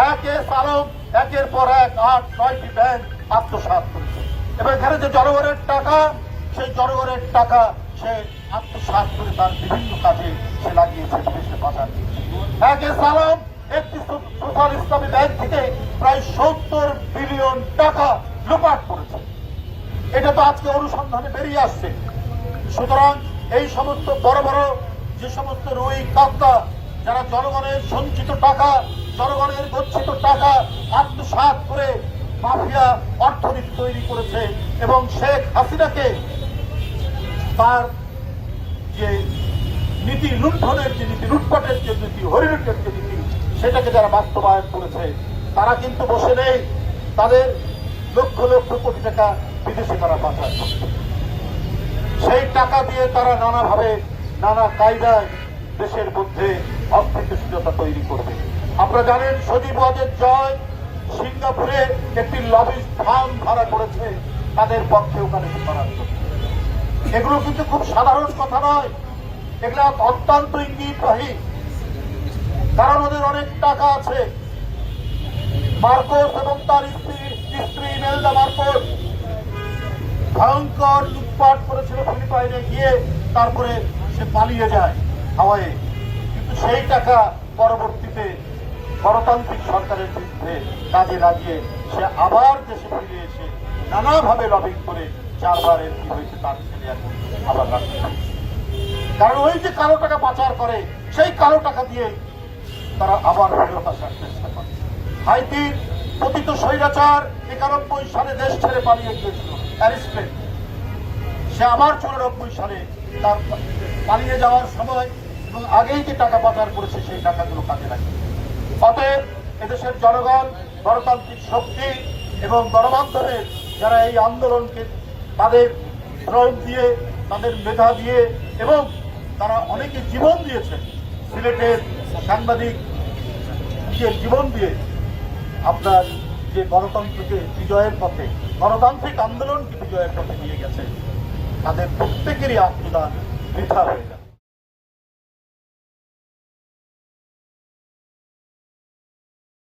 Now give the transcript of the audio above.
একের পর এক 8-9টি ব্যাংক আত্মসাৎ করেছে এবং এখানে যে জনগণের টাকা, সেই জনগণের টাকা সে আত্মসাৎ করে তার বিভিন্ন কাজে সে লাগিয়েছে, বিদেশে পাচার দিয়েছে। একটি সোশ্যাল ইসলামী ব্যাংক থেকে প্রায় 70 বিলিয়ন টাকা লুপাট করেছে। এটা তো আজকে অনুসন্ধানে বেরিয়ে আসছে। সুতরাং এই সমস্ত বড় বড় যে সমস্ত রুই কাপ্তা যারা জনগণের সঞ্চিত টাকা, জনগণের গচ্ছিত টাকা আত্মসাৎ করে মাফিয়া অর্থনীতি তৈরি করেছে এবং শেখ হাসিনাকে তার যে নীতি লুণ্ঠনের যে নীতি, লুটপাটের যে নীতি, হরিলুটের যে নীতি, সেটাকে যারা বাস্তবায়ন করেছে তারা কিন্তু বসে নেই। তাদের লক্ষ লক্ষ কোটি টাকা বিদেশে তারা পাচার করছে। সেই টাকা দিয়ে তারা নানাভাবে নানা কায়দায় দেশের মধ্যে অস্থিতিশীলতা তৈরি করবে। আপনারা জানেন সজীব ওয়াজেদ জয় সিঙ্গাপুরে একটি লবিস্ট ফার্ম ভাড়া করেছে তাদের পক্ষে ওখানে করার জন্য। এগুলো কিন্তু খুব সাধারণ কথা নয়, এগুলো অত্যন্ত ইঙ্গিতবাহী। কারণ ওদের অনেক টাকা আছে। মার্কোস এবং তার স্ত্রী ইমেলদা মার্কোস ভয়ঙ্কর লুটপাট করেছিল ফিলিপাইনে গিয়ে, তারপরে সে পালিয়ে যায় হাওয়ায়। কিন্তু সেই টাকা পরবর্তীতে গণতান্ত্রিক সরকারের বিরুদ্ধে কাজে লাগিয়ে সে আবার দেশে ফিরে এসে নানাভাবে লবিং করে 4বার এমপি হয়েছে। তার ছেলে এখন আবার রাষ্ট্রপতি। কারণ ওই যে কালো টাকা পাচার করে, সেই কালো টাকা দিয়ে তারা আবার ফেরত আসার চেষ্টা করে। হাইতির পতিত স্বৈরাচার 91 সালে দেশ ছেড়ে পালিয়ে গিয়েছিল অ্যারিস্টে। সে আবার 94 সালে তার পালিয়ে যাওয়ার সময় এবং আগেই যে টাকা পাচার করেছে সেই টাকাগুলো কাজে লাগে। অতএব এদেশের জনগণ, গণতান্ত্রিক শক্তি এবং গণমাধ্যমের যারা এই আন্দোলনকে তাদের শ্রম দিয়ে, তাদের মেধা দিয়ে এবং তারা অনেকে জীবন দিয়েছে, সিলেটের সাংবাদিক নিজের জীবন দিয়ে আপনার যে গণতন্ত্রকে বিজয়ের পথে, গণতান্ত্রিক আন্দোলনকে বিজয়ের পথে নিয়ে গেছে, তাদের প্রত্যেকেরই আত্মদান বৃথা হয়ে যায়।